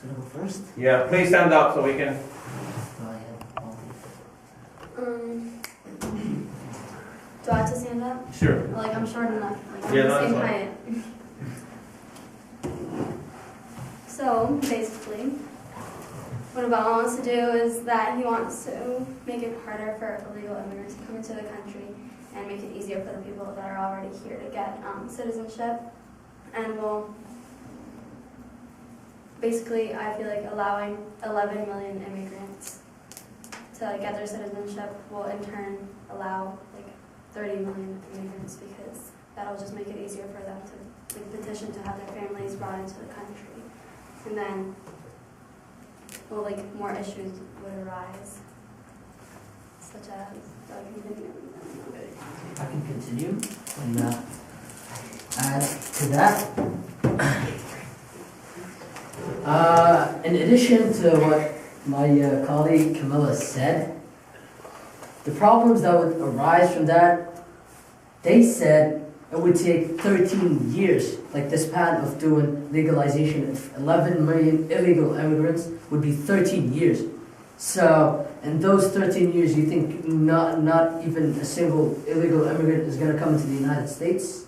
gonna go first? Yeah, please stand up so we can. Do I have to stand up? Sure. Like, I'm short enough. Like, Yeah, I'm no, the same that's height. So, basically, what Obama wants to do is that he wants to make it harder for illegal immigrants to come into the country and make it easier for the people that are already here to get citizenship. And will basically, I feel like allowing 11 million immigrants to get their citizenship will in turn allow like 30 million immigrants, because that'll just make it easier for them to like, petition to have their families brought into the country. And then, well, like more issues would arise, such as I can continue and add to that. In addition to what my colleague Camilla said, the problems that would arise from that, they said it would take 13 years, like this plan of doing legalization of 11 million illegal immigrants would be 13 years. So in those 13 years, you think not even a single illegal immigrant is going to come into the United States?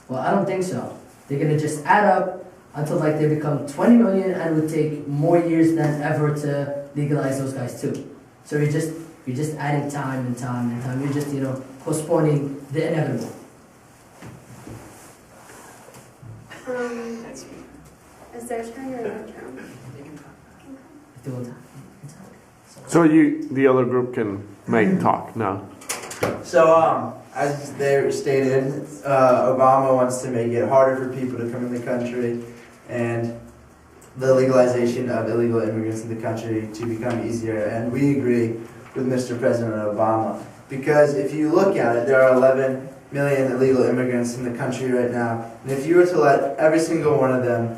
Well, I don't think so. They're going to just add up until like they become 20 million, and it would take more years than ever to legalize those guys too. So you're just adding time and time and time. You're just, postponing the inevitable. Is there a turn or no turn? So the other group can make talk now. So, as they stated, Obama wants to make it harder for people to come in the country, and the legalization of illegal immigrants in the country to become easier. And we agree with Mr. President Obama, because if you look at it, there are 11 million illegal immigrants in the country right now. And if you were to let every single one of them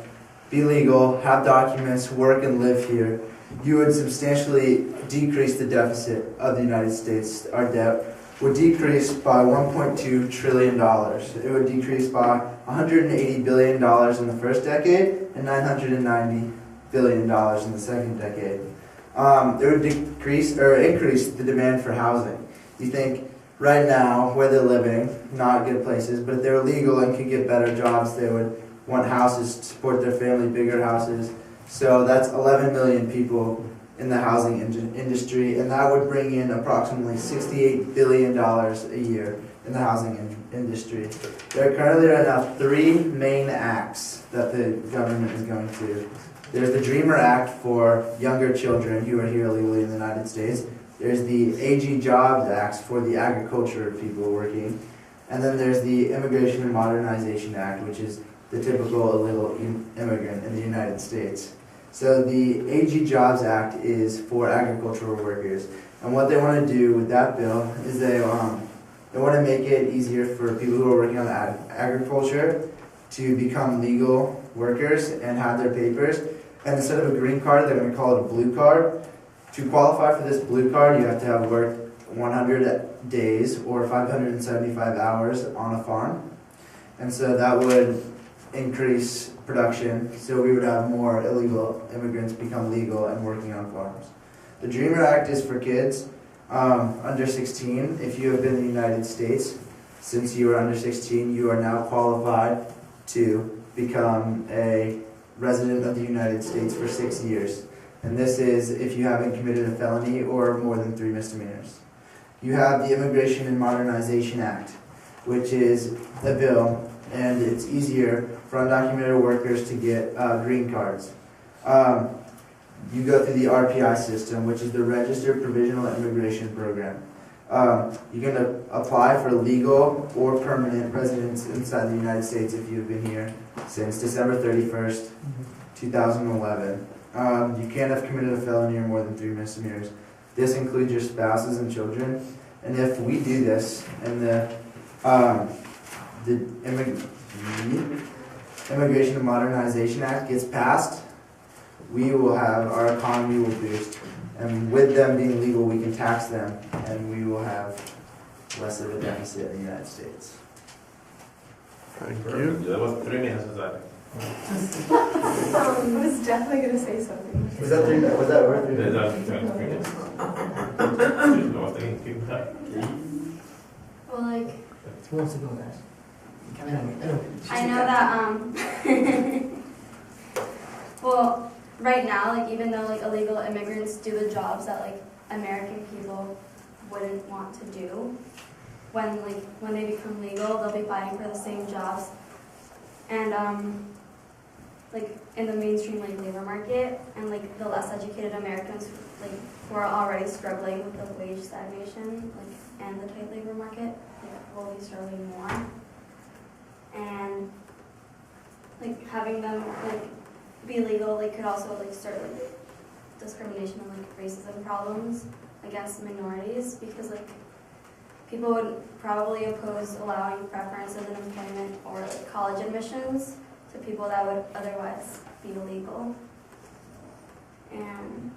be legal, have documents, work and live here, you would substantially decrease the deficit of the United States. Our debt would decrease by $1.2 trillion. It would decrease by $180 billion in the first decade and $990 billion in the second decade. It would increase the demand for housing. You think right now, where they're living, not good places, but if they're legal and could get better jobs, they would want houses to support their family, bigger houses. So that's 11 million people in the housing industry, and that would bring in approximately $68 billion a year in the housing industry. There are currently right now 3 main acts that the government is going to. There's the Dreamer Act for younger children who are here illegally in the United States. There's the AG Jobs Act for the agriculture people working. And then there's the Immigration and Modernization Act, which is the typical illegal immigrant in the United States. So the AG Jobs Act is for agricultural workers. And what they want to do with that bill is they want to make it easier for people who are working on agriculture to become legal workers and have their papers. And instead of a green card, they're going to call it a blue card. To qualify for this blue card, you have to have worked 100 days or 575 hours on a farm. And so that would increase production, so we would have more illegal immigrants become legal and working on farms. The Dreamer Act is for kids under 16. If you have been in the United States since you were under 16, you are now qualified to become a resident of the United States for 6 years. And this is if you haven't committed a felony or more than 3 misdemeanors. You have the Immigration and Modernization Act, which is a bill, and it's easier for undocumented workers to get green cards. You go through the RPI system, which is the Registered Provisional Immigration Program. You can apply for legal or permanent residence inside the United States if you've been here since December 31st, 2011. You can't have committed a felony or more than 3 misdemeanors. This includes your spouses and children. And if we do this, and the Immigration and Modernization Act gets passed, we will have, our economy will boost. And with them being legal, we can tax them, and we will have less of a deficit in the United States. Thank you. That was 3 minutes, exactly. I was definitely gonna say something. Was that over three? Well, like, Who wants to go, guys? I know that, well, right now, like, even though, like, illegal immigrants do the jobs that, like, American people wouldn't want to do, when they become legal, they'll be fighting for the same jobs. And, like, in the mainstream, like, labor market, and, like, the less educated Americans, like, who are already struggling with the wage stagnation, like, and the tight labor market, like, will be struggling more. And, like, having them, like, be legal, like, could also, like, start, like, discrimination and, like, racism problems against minorities, because, like, people would probably oppose allowing preferences in employment or, like, college admissions to people that would otherwise be illegal. And,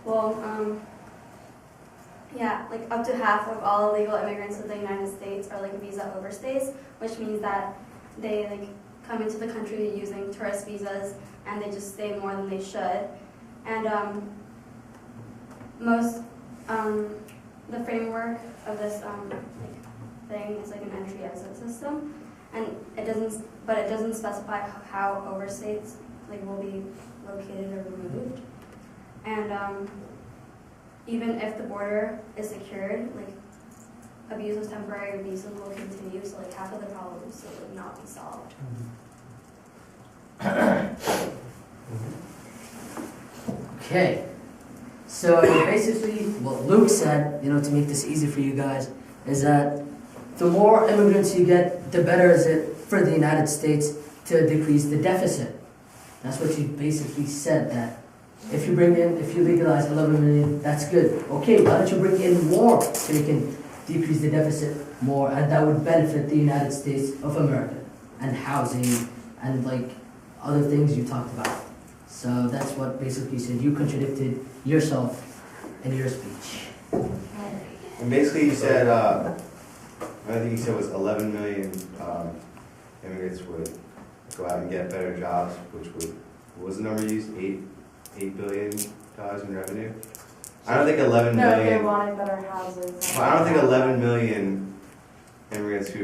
well, yeah, like up to half of all illegal immigrants in the United States are like visa overstays, which means that they like come into the country using tourist visas and they just stay more than they should. And the framework of this like thing is like an entry-exit system, and it doesn't specify how overstays like will be located or removed. And even if the border is secured, like abuse of temporary visas will continue, so like half of the problems will not be solved. Okay. So basically, what Luke said, to make this easy for you guys, is that the more immigrants you get, the better is it for the United States to decrease the deficit. That's what you basically said, that if you legalize 11 million, that's good. Okay, why don't you bring in more so you can decrease the deficit more, and that would benefit the United States of America, and housing, and like other things you talked about. So that's what basically you said. You contradicted yourself in your speech. And basically you said, I think you said it was 11 million immigrants would go out and get better jobs, which would, what was the number you used? $8 billion in revenue? I don't think 11 No, million. they wanted better houses. Well, I don't think 11 million immigrants who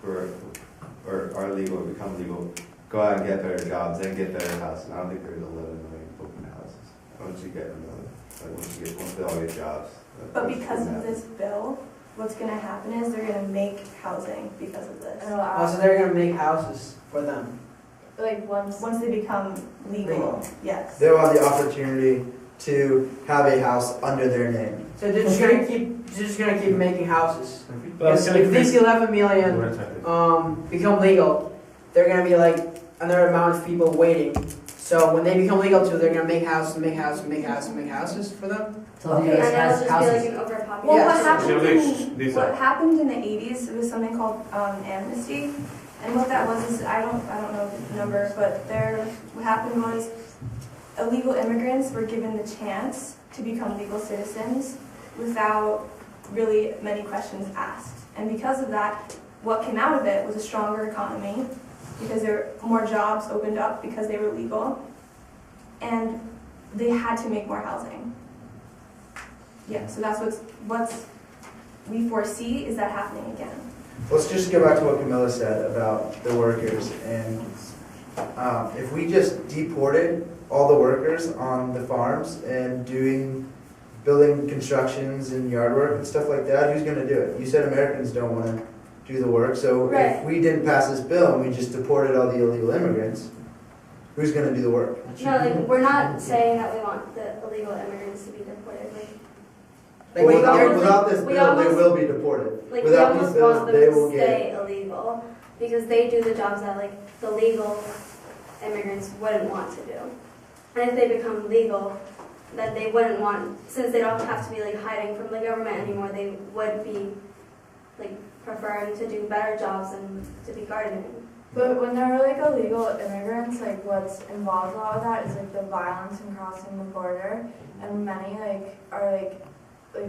are legal or become legal go out and get better jobs, then get better houses. I don't think there's 11 million open houses. Once you get once they all get jobs. But because of this bill, what's going to happen is they're going to make housing because of this. So they're gonna make houses for them. Like once they become legal, yes. They'll have the opportunity to have a house under their name. So they're just gonna keep making houses. Because if these 11 million become legal, they're gonna be like another amount of people waiting. So when they become legal too, they're gonna make houses, make houses, make houses, make houses for them. So the And US it'll has just houses. be like an overpopulation. Well, Yes. what happened in the 80s was something called amnesty, and what that was is I don't know the number, but what happened was illegal immigrants were given the chance to become legal citizens without really many questions asked, and because of that, what came out of it was a stronger economy because there were more jobs opened up because they were legal, and they had to make more housing. Yeah, so that's what's we foresee is that happening again. Let's just go back to what Camilla said about the workers, and if we just deported all the workers on the farms and building constructions and yard work and stuff like that, who's going to do it? You said Americans don't want to do the work, so Right. if we didn't pass this bill and we just deported all the illegal immigrants, who's going to do the work? No, like we're not saying that we want the illegal immigrants to be deported. Well, we without, almost- without this we bill, almost- they will be deported. Like we Without these almost bills, want them they to will stay get. illegal because they do the jobs that like the legal immigrants wouldn't want to do. And if they become legal, then they wouldn't want, since they don't have to be like hiding from the government anymore, they would be like preferring to do better jobs and to be gardening. But when they're like illegal immigrants, like what's involved in all of that is like the violence in crossing the border, and many like are like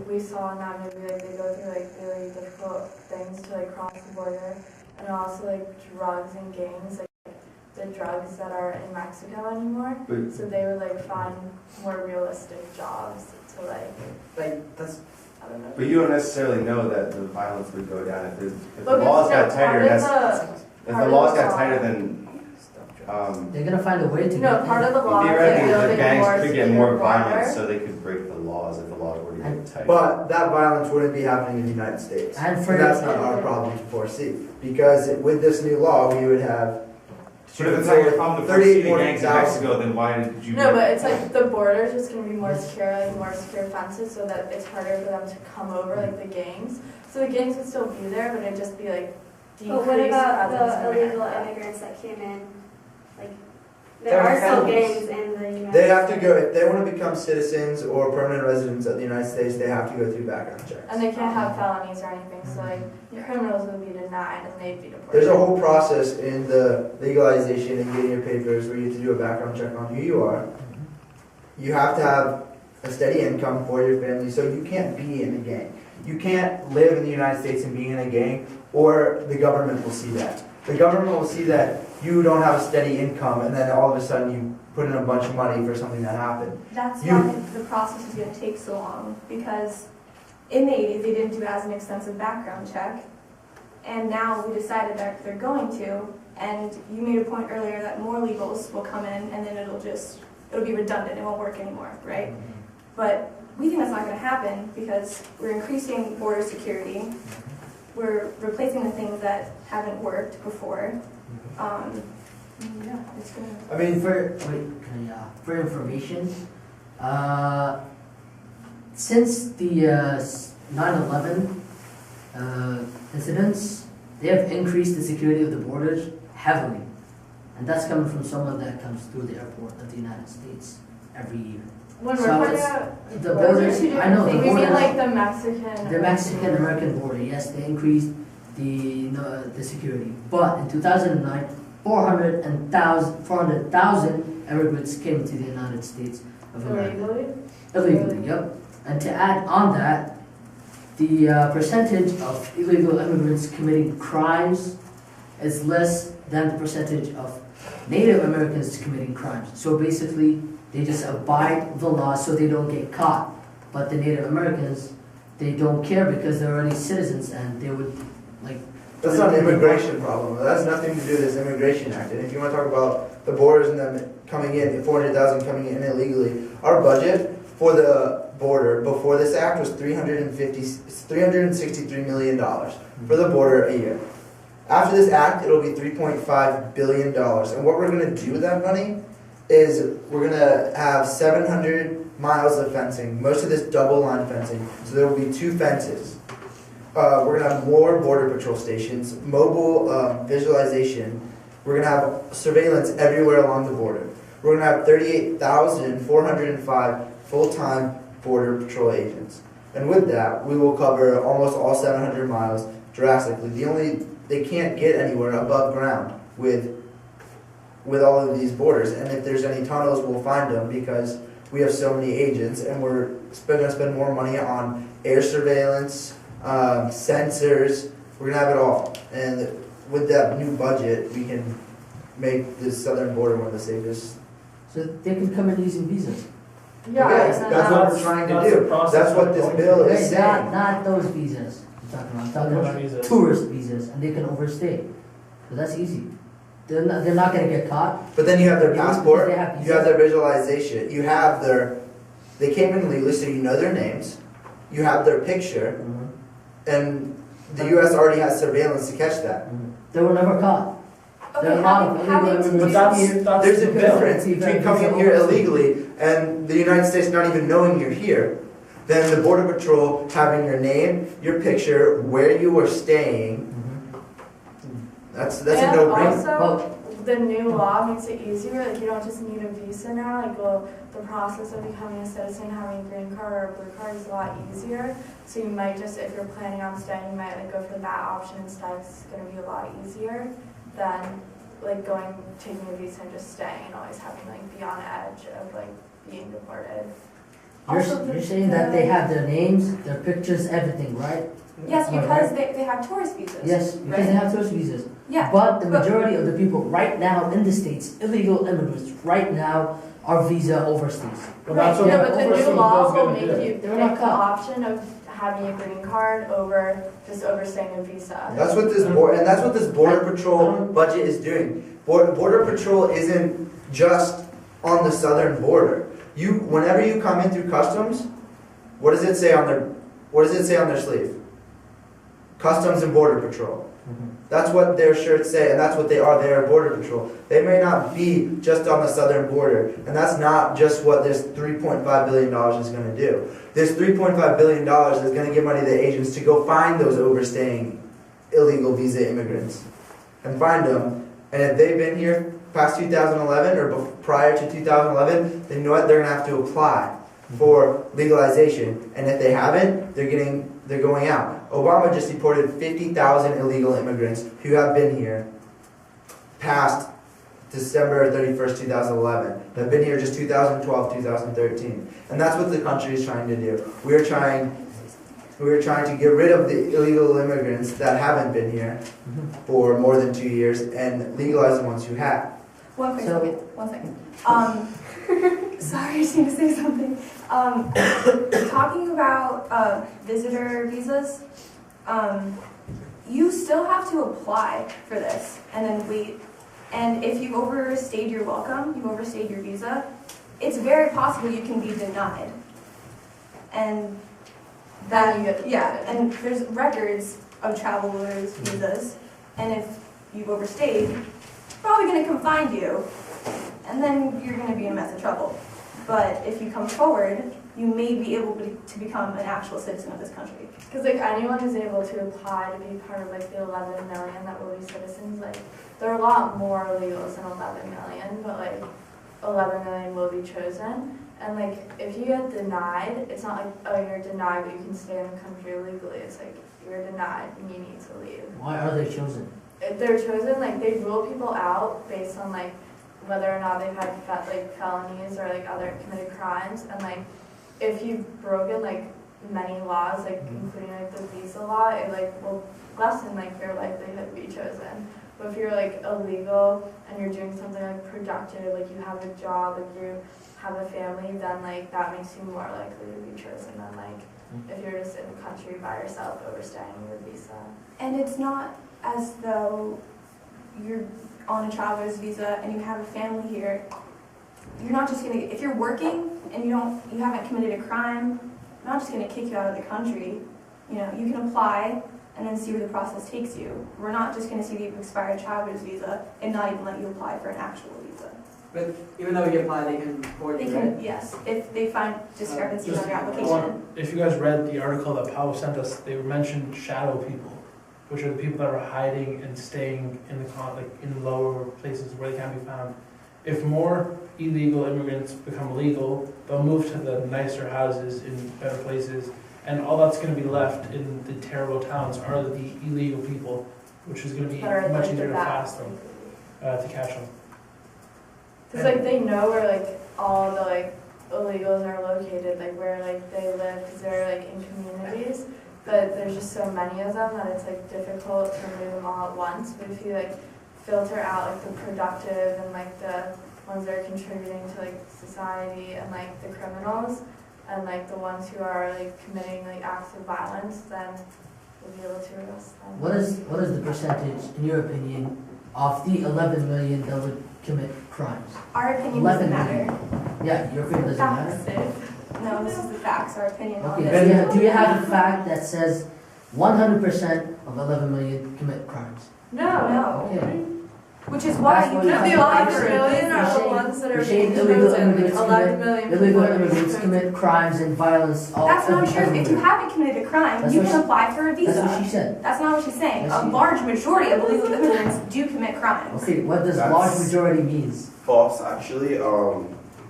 we saw in that movie, like they go through like really difficult things to like cross the border, and also like drugs and gangs, like the drugs that are in Mexico anymore. But- So they would like find more realistic jobs to like that's, I don't know. But you don't necessarily know that the violence would go down if the But laws got it's tighter. part of That's if part the of laws the got law. tighter, then They're gonna find a way to No, get part of the law is like theoretically the building a gangs more could get secure more violent, border. so they could break the laws if the laws were to get tighter. But that violence wouldn't be happening in the United States. And And for that's not our problem to foresee. Because with this new law, we would have But if it's not your problem to foresee the gangs in 38,000. Mexico, then why did you? No, but it's like the border is just gonna be more secure, like more secure fences, so that it's harder for them to come over, like the gangs. So the gangs would still be there, but it'd just be like decreased But what about presence the in illegal America. immigrants that came in? Like, They're there are still felons. gangs in the United States. They have to go, if they want to become citizens or permanent residents of the United States, they have to go through background checks. And they can't have felonies or anything, so like criminals would be denied and they'd be deported. There's a whole process in the legalization and getting your papers where you have to do a background check on who you are. You have to have a steady income for your family, so you can't be in a gang. You can't live in the United States and be in a gang, or the government will see that. The government will see that you don't have a steady income, and then all of a sudden you put in a bunch of money for something that happened. That's You- why the process is going to take so long, because in the 80s they didn't do as an extensive background check, and now we decided that they're going to, and you made a point earlier that more legals will come in and then it'll be redundant, it won't work anymore, right? But we think that's not going to happen because we're increasing border security, we're replacing the things that haven't worked before. Yeah, it's going to... I mean, for information, since the 9/11 incidents, they have increased the security of the borders heavily, and that's coming from someone that comes through the airport of the United States every year. When So we're talking it's- about The those are borders, two I know different the things. You mean borders, like the Mexican? the Mexican-American border. Yes, they increased the security, but in 2009, 400,000 immigrants came to the United States of America. Illegally? Illegally, yep. And to add on that, the percentage of illegal immigrants committing crimes is less than the percentage of Native Americans committing crimes. So basically, they just abide the law so they don't get caught. But the Native Americans, they don't care because they're already citizens and they would, like... that's not an immigration problem. That has nothing to do with this Immigration Act. And if you want to talk about the borders and them coming in, 400,000 coming in illegally, our budget for the border before this act was $363 million for the border a year. After this act, it'll be $3.5 billion. And what we're going to do with that money is we're going to have 700 miles of fencing, most of this double line fencing. So there will be 2 fences. We're going to have more border patrol stations, mobile visualization. We're going to have surveillance everywhere along the border. We're going to have 38,405 full-time border patrol agents. And with that, we will cover almost all 700 miles drastically. They can't get anywhere above ground with all of these borders. And if there's any tunnels, we'll find them because we have so many agents, and we're going to spend more money on air surveillance, sensors. We're going to have it all. And with that new budget, we can make the southern border one of the safest. So they can come in using visas. Yeah, Yes, and that's what we're trying to do. That's what this bill is Hey, saying. not those visas I'm talking about. I'm talking Which about visas? tourist visas, and they can overstay. So that's easy. They're not going to get caught. But then you have their Yeah, because passport, they have you visas. have their visualization, you have they came in legally, so you know their names, you have their picture, and the U.S. already has surveillance to catch that. They were never caught. There are a lot of illegal But immigrants that's here. There's a the bill. difference between coming in here illegally and the United States not even knowing you're here, than the Border Patrol having your name, your picture, where you were staying. That's a And no-brainer. also, the new law makes it easier. Like you don't just need a visa now. Like the process of becoming a citizen, having a green card or a blue card is a lot easier. So you might just, if you're planning on staying, you might like go for that option instead. It's going to be a lot easier than like taking a visa and just staying and always having like be on edge of like being deported. You're saying that they have their names, their pictures, everything, right? Yes, Am I because right? they have tourist visas. Yes, because they have tourist visas. Yeah. But the majority of the people right now in the States, illegal immigrants, right now, are visa overstays. Right, that's what no, but the overseas new law is will gonna make do. you They're pick not the caught. option of having a green card over just overstaying a visa. That's what this border patrol budget is doing. Border patrol isn't just on the southern border. Whenever you come in through customs, what does it say on their sleeve? Customs and Border Patrol. That's what their shirts say, and that's what they are. They are Border Patrol. They may not be just on the southern border, and that's not just what this $3.5 billion is going to do. This $3.5 billion is going to give money to the agents to go find those overstaying illegal visa immigrants and find them. And if they've been here past 2011 or prior to 2011, then you know what? They're going to have to apply for legalization. And if they haven't, they're going out. Obama just deported 50,000 illegal immigrants who have been here past December 31st, 2011. They've been here just 2012, 2013. And that's what the country is trying to do. We're trying to get rid of the illegal immigrants that haven't been here for more than 2 years and legalize the ones who have. One second. Sorry, I just need to say something. Talking about visitor visas, you still have to apply for this and then wait. And if you've overstayed your welcome, you've overstayed your visa, it's very possible you can be denied. And Then you get and there's records of travelers' visas, and if you've overstayed, probably going to come find you, and then you're going to be in a mess of trouble. But if you come forward, you may be able to become an actual citizen of this country. Because like anyone who's able to apply to be part of like the 11 million that will be citizens, like there are a lot more illegals than 11 million, but like 11 million will be chosen. And like if you get denied, it's not like, oh, you're denied but you can stay in the country illegally. It's like you're denied and you need to leave. Why are they chosen? If they're chosen, like they rule people out based on like whether or not they've had felonies or like other committed crimes, and like if you've broken like many laws, like including like the visa law, it like will lessen like your likelihood to be chosen. But if you're like illegal and you're doing something like productive, like you have a job, like you have a family, then like that makes you more likely to be chosen than like if you're just in the country by yourself overstaying your visa. And it's not as though you're on a traveler's visa and you have a family here. You're not just gonna, if you're working and you haven't committed a crime, I'm not just gonna kick you out of the country. You know, you can apply and then see where the process takes you. We're not just gonna see the expired traveler's visa and not even let you apply for an actual visa. But even though you apply, they can board They you, can, right? yes, if they find discrepancies Just on your application. If you guys read the article that Powell sent us, they mentioned shadow people, which are the people that are hiding and staying in in lower places where they can't be found. If more illegal immigrants become legal, they'll move to the nicer houses in better places, and all that's going to be left in the terrible towns are the illegal people, which is going to be That are, much like, easier the to backs, fast them, to catch them. Because like they know where like all the like illegals are located, like where like they live, because they're like in communities. But there's just so many of them that it's like difficult to move them all at once. But if you like filter out like the productive and like the ones that are contributing to like society and like the criminals and like the ones who are like committing like acts of violence, then we'll be able to arrest them. What is the percentage, in your opinion, of the 11 million that would commit crimes? Our opinion 11 doesn't matter. million. Yeah, your opinion doesn't matter. Facts. No, this is the facts, our opinion on Okay, this. do you have a fact that says 100% of 11 million commit crimes? No. Okay. Which is why That's you what can't you The have. 11 million are the You're ones that are saying being illegal chosen. immigrants 11 million Illegal people are being immigrants chosen. commit crimes and violence all That's not every true. If you everywhere. haven't committed a crime, That's you what can she- apply for a visa. That's what she said. That's not what she's saying. Yes, A she- large majority of illegal immigrants do commit crimes. Okay, what does That's- large majority means? False, actually.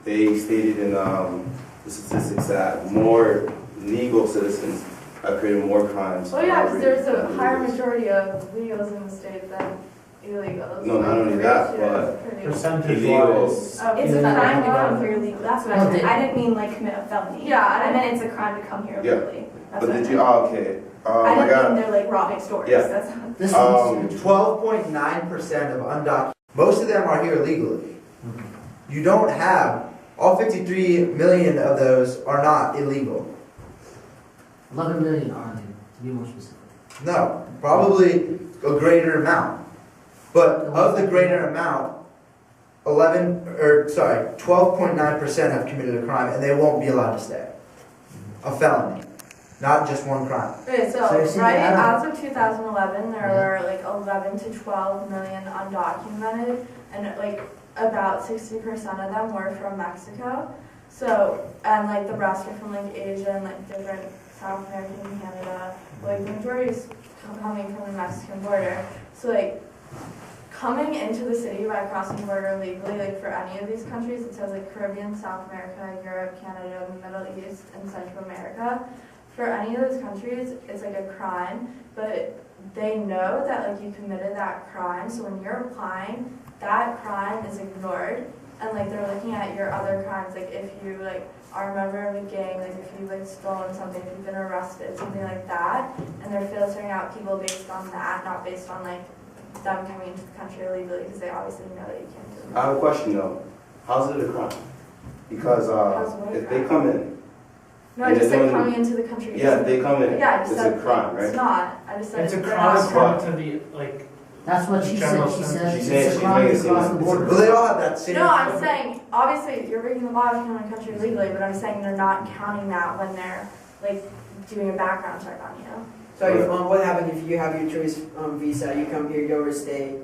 They stated in the statistics that more legal citizens are committing more crimes. Well, yeah, because there's a than higher illegals. majority of illegals in the state than illegals. No, not Like, only the that, ratio but is pretty- Percentage Illegal. wise. Oh, It's a Yeah. crime to Yeah. come here legally. That's what I Well, meant. they- I didn't mean like commit a felony. Yeah, I meant it's a crime to come here Yeah. legally. That's But what I did you, meant. oh, okay. I I didn't got, mean they're like robbing stores. Yeah. That's This Um, is 12.9% of undocumented. Most of them are here legally. You don't have, all 53 million of those are not illegal. 11 million are legal, to be more specific. No, probably a greater amount. But of the greater amount, 12.9% have committed a crime and they won't be allowed to stay. A felony, not just one crime. Okay, So so, you're saying right, out as of 2011, there were like 11 to 12 million undocumented, and like about 60% of them were from Mexico. So, and like the rest are from like Asia and like different South American and Canada. Like the majority is coming from the Mexican border. So like coming into the city by crossing the border legally, like for any of these countries, it says like Caribbean, South America, Europe, Canada, Middle East, and Central America. For any of those countries, it's like a crime, but they know that like you committed that crime, so when you're applying, that crime is ignored, and like they're looking at your other crimes, like if you like are a member of a gang, like if you've like stolen something, if you've been arrested, something like that, and they're filtering out people based on that, not based on like them coming into the country illegally, because they obviously know that you can't do I that. have a question though. How's it a crime? Because How's what a if they crime? come in, No, I Yeah, just said they're doing- coming into the country. yeah, if they come in, Yeah, I just it's said a crime, It's right? not. I just said It's a they're crime not according to the, like, That's what she General said. She sense. said She's it's saying- a crime to she's making cross the it seem- border. Well, they all have that same. No, I'm saying, obviously, you're breaking the law if you come in the country legally, but I'm saying they're not counting that when they're, like, doing a background check on you. So if, what happens if you have your tourist visa, you come here, you overstay,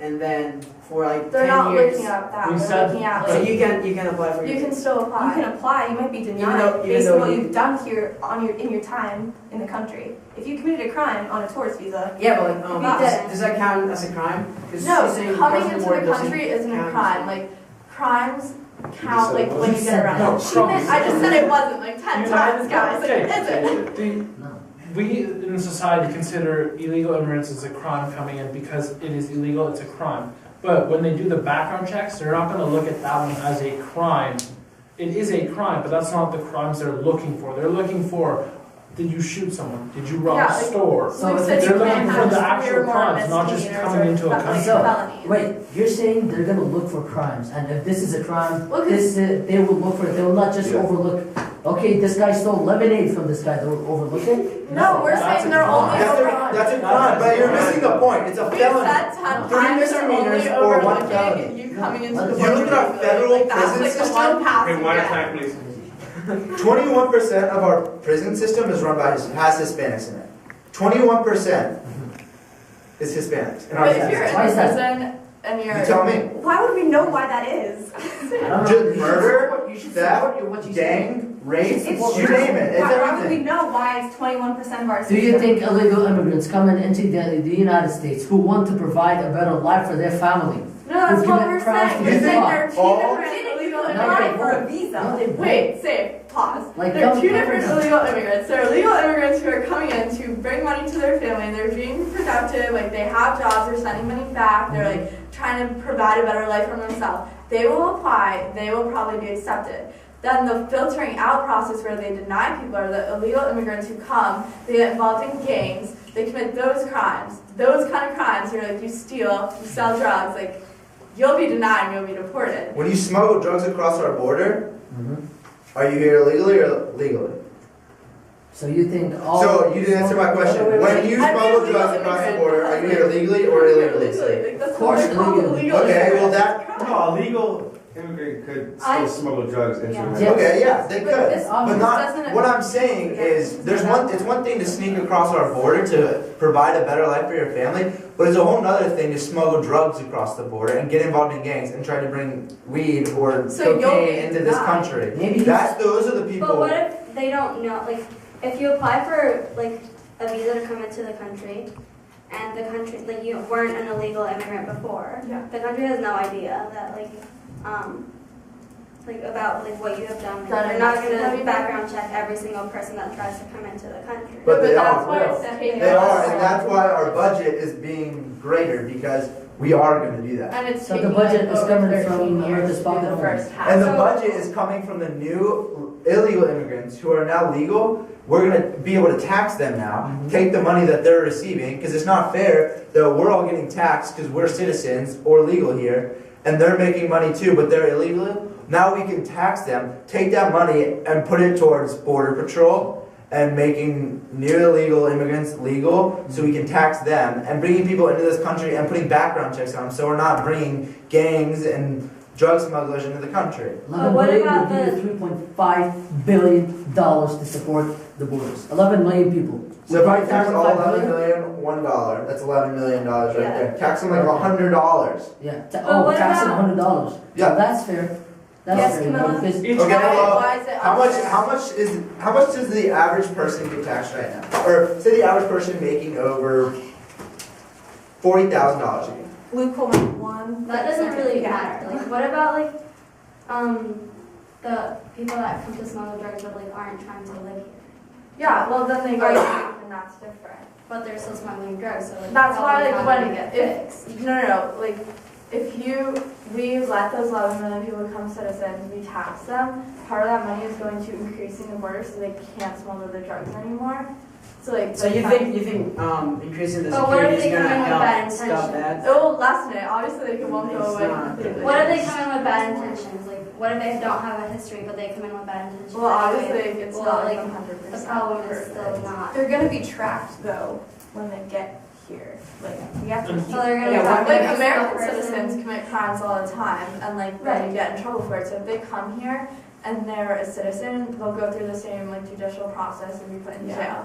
and then for like They're 10 not years, looking at that, We they're said- looking at, so like, you can apply for you your can still You apply. can apply. You might be Even denied though based on what you- you've done here in your time in the country. If you committed a crime on a tourist visa, Yeah, but like, You does that count as a crime? 'Cause No, she's saying coming crossing into border the doesn't country isn't a count as crime, like, crimes count, like, when you She get said arrested. no. She meant, I just said it wasn't, like, 10 You times, know, guys, like, okay. it isn't. the, No. we in society consider illegal immigrants as a crime coming in because it is illegal, it's a crime. But when they do the background checks, they're not going to look at that one as a crime. It is a crime, but that's not the crimes they're looking for. They're looking for, did you shoot someone? Did you rob Yeah, a like- store? So Like, if said, it's- you They're can't looking for have the three or actual more crimes, not just misdemeanors coming or into a like country. So, felonies. wait, you're saying they're gonna look for crimes, and if this is a crime, Well, 'cause- they will look for it. They will not just Yeah. overlook. Okay, this guy stole lemonade from this guy. They will overlook it. No, we're That's saying a they're crime. only That's over. a crime, but you're missing the point. It's a We felony. said 10 Three times they're misdemeanors only or one overlooking felony. you coming into You the look country at our legally. federal Like, that's prison like the system? one pass Okay, you one at a get. time, please. 21% of our prison system is run by has Hispanics in it. 21% is Hispanics in our But if you're prison. Why in is that? prison and you're. You tell me. why would we know why that is? I don't know. Just You should murder, support- you should theft, support what you say. Gang, rape, It's you true. name it. It's Why would we everything. know why it's 21% of our Do system? you think illegal immigrants coming into the United States who want to provide a better life for their family? No, that's Who what commit we're crimes saying. to We're get saying caught. there are two All- different illegal No, immigrants. they for a won't. visa. No, they won't. Wait, safe, pause. Like, There are don't- two different illegal immigrants. There are illegal immigrants who are coming in to bring money to their family. They're being productive, like they have jobs, they're sending money back, they're like trying to provide a better life for themselves. They will apply, they will probably be accepted. Then the filtering out process where they deny people are the illegal immigrants who come, they get involved in gangs, they commit those crimes. Those kind of crimes, you're like, you steal, you sell drugs, like, you'll be denied and you'll be deported. When you smuggle drugs across our border, Mhm. are you here illegally or legally? So you think all? So you didn't answer my question. When you I mean, smuggle illegal drugs across the immigrant. border, are you here legally or illegally? Like, that's Of what course, they're called, illegally. illegal Okay, well immigrants. that, No, a legal immigrant could I- still smuggle drugs into Yeah. America. Yes. okay, yeah, they But could. this But not, doesn't- what I'm saying is, it's one thing to sneak across our border to provide a better life for your family, but it's a whole nother thing to smuggle drugs across the border and get involved in gangs and try to bring weed or So you'll cocaine be into this denied. country. Maybe Those are the people. But what if they don't know, like, if you apply for, like, a visa to come into the country, and the country, like, you weren't an illegal immigrant before, Yeah. the country has no idea that, like about like what you have done. Like, Done they're not everything. gonna background check every single person that tries to come into the country. But they that's are. why it's taking They are, us and that's why our budget is being greater, because we are gonna do that. And it's So the taking budget like is over coming 13 from years the to spot do the only. first half. And the So- budget is coming from the new illegal immigrants who are now legal. We're gonna be able to tax them now, take the money that they're receiving, because it's not fair that we're all getting taxed because we're citizens or legal here, and they're making money too, but they're illegal. Now we can tax them, take that money and put it towards border patrol and making new illegal immigrants legal, so we can tax them and bringing people into this country and putting background checks on them, so we're not bringing gangs and drug smugglers into the country. 11 what million about would be $3.5 billion to support the borders. 11 million people. So if I tax all 3.5 11 billion? million, $1, that's $11 million right Yeah. there. Tax them like $100. Yeah, But oh, what taxing about- $100. Yeah. That's fair. That's Yes, fair, you know, Camilla? because Each Okay, well, Why is it how much unfair? how much does the average person get taxed right now? Or say the average person making over $40,000 a year. Loophole number one. That doesn't really matter. Like, what about like, the people that come to smuggle drugs but like aren't trying to live here, Yeah, well then they go back and that's different. but they're still smuggling drugs, so like That's why, probably like, not when gonna get if- fixed. No, like, if we let those 11 million people become citizens, we tax them, part of that money is going to increasing the border so they can't smuggle the drugs anymore. So like. So you think increasing the But what if security is they gonna come in with bad help stop intentions? that? It will lessen it, obviously like, it won't go It's away not. completely. What if they come in with bad intentions? Like, what if they don't have a history, but they come in with bad intentions? Well, obviously anyway? it's Well, not like, like 100%. the problem is still not. They're gonna be tracked though when they get here. Like we have to keep. So they're gonna Yeah, have Like every American single person- citizens commit crimes all the time and like then you get in trouble for it. So if they come here and they're a citizen, they'll go through the same like judicial process and be put in jail.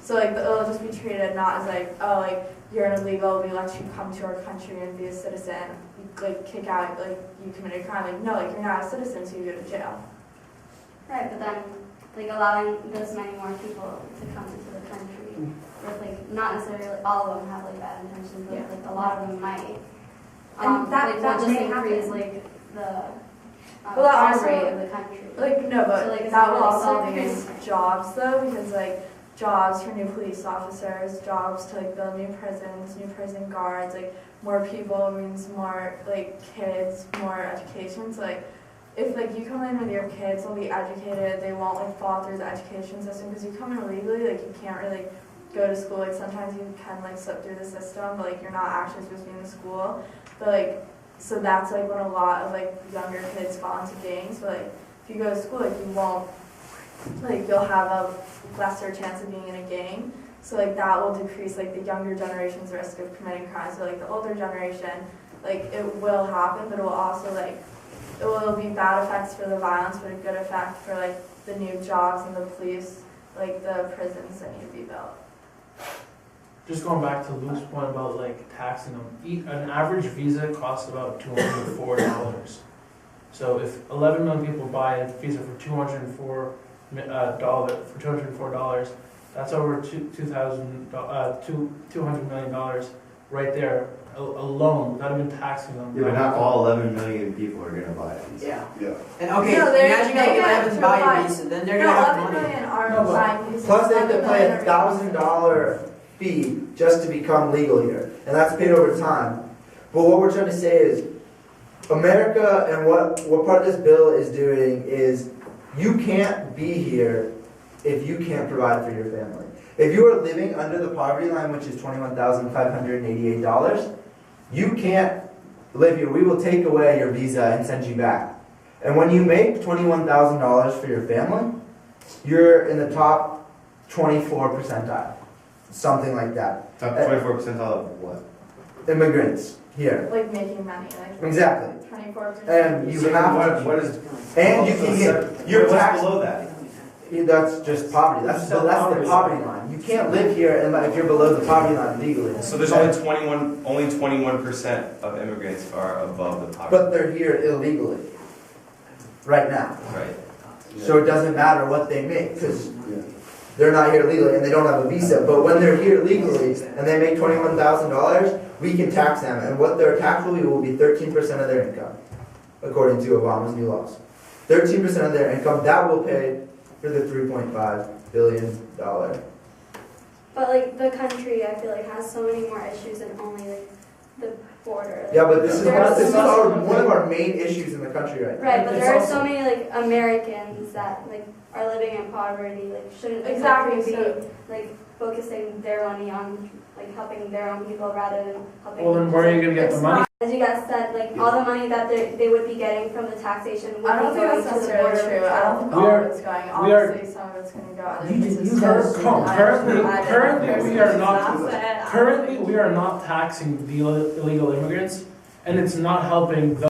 So like it'll just be treated not as like, oh like you're an illegal, we let you come to our country and be a citizen, like kick out like you committed a crime. Like no, like you're not a citizen, so you go to jail. Right, but then like allowing this many more people to come into the country with like not necessarily all of them have like bad intentions, but Yeah. like a lot of them might. And that- like, that will just may increase happen. like the Well, that crime also- rate of the country. Like no, but So, like, it's that not will really also solving increase jobs though, because like jobs for new police officers, jobs to like build new prisons, new prison guards, like more people means more like kids, more education. So like if like you come in with your kids, they'll be educated, they won't like fall through the education system because you come in illegally, like you can't really go to school. Like sometimes you can like slip through the system, but like you're not actually supposed to be in the school. But like so that's like when a lot of like younger kids fall into gangs. But like if you go to school, like you won't, like you'll have a lesser chance of being in a gang. So like that will decrease like the younger generation's risk of committing crimes. So like the older generation, like it will happen, but it will also like it will be bad effects for the violence, but a good effect for like the new jobs and the police, like the prisons that need to be built. Just going back to Luke's point about like taxing them, an average visa costs about $204. So if 11 million people buy a visa for $204, that's over $200 million right there alone, without even taxing them. Yeah, but not all 11 million people are gonna buy these. Yeah. Yeah. And okay, No, they're- imagine they that get 11 to buy buy- a visa, then they're No, gonna have 11 money. million are No, but- buying visas. Plus they have to 11 pay million are $1,000 fee just to become legal here, and that's paid over time. But what we're trying to say is, America and what part of this bill is doing is, you can't be here if you can't provide for your family. If you are living under the poverty line, which is $21,588, you can't live here. We will take away your visa and send you back. And when you make $21,000 for your family, you're in the top 24 percentile, something like that. Top 24 percentile of what? Immigrants here. Like making money, like Exactly. 24%. And you have to, What is? and you can get your What's tax. below that? That's just poverty. That's the poverty line. You can't live here if you're below the poverty line legally. So there's only 21% of immigrants are above the poverty. But they're here illegally, right now. Right. So it doesn't matter what they make because they're not here legally and they don't have a visa. But when they're here legally and they make $21,000, we can tax them, and what their tax will be 13% of their income, according to Obama's new laws. 13% of their income, that will pay for the $3.5 billion. But like the country, I feel like has so many more issues than only like the border. Like, Yeah, but this is there are this is so one of our main issues in the country right now. Right, but It's there are also- so many like Americans that like are living in poverty. Like shouldn't the Exactly, country so- be like focusing their money on like helping their own people rather than helping? Well, then where are you gonna get the It's money? not- As you guys said, like all the money that they would be getting from the taxation would I don't be think going that's to the necessarily border true. I don't think We all are- of it's going. we are- Obviously, some of it's going to go other You- places. you guys- too. Currently- I- currently we are not- That's it. Currently, we are not taxing the illegal immigrants, and it's not helping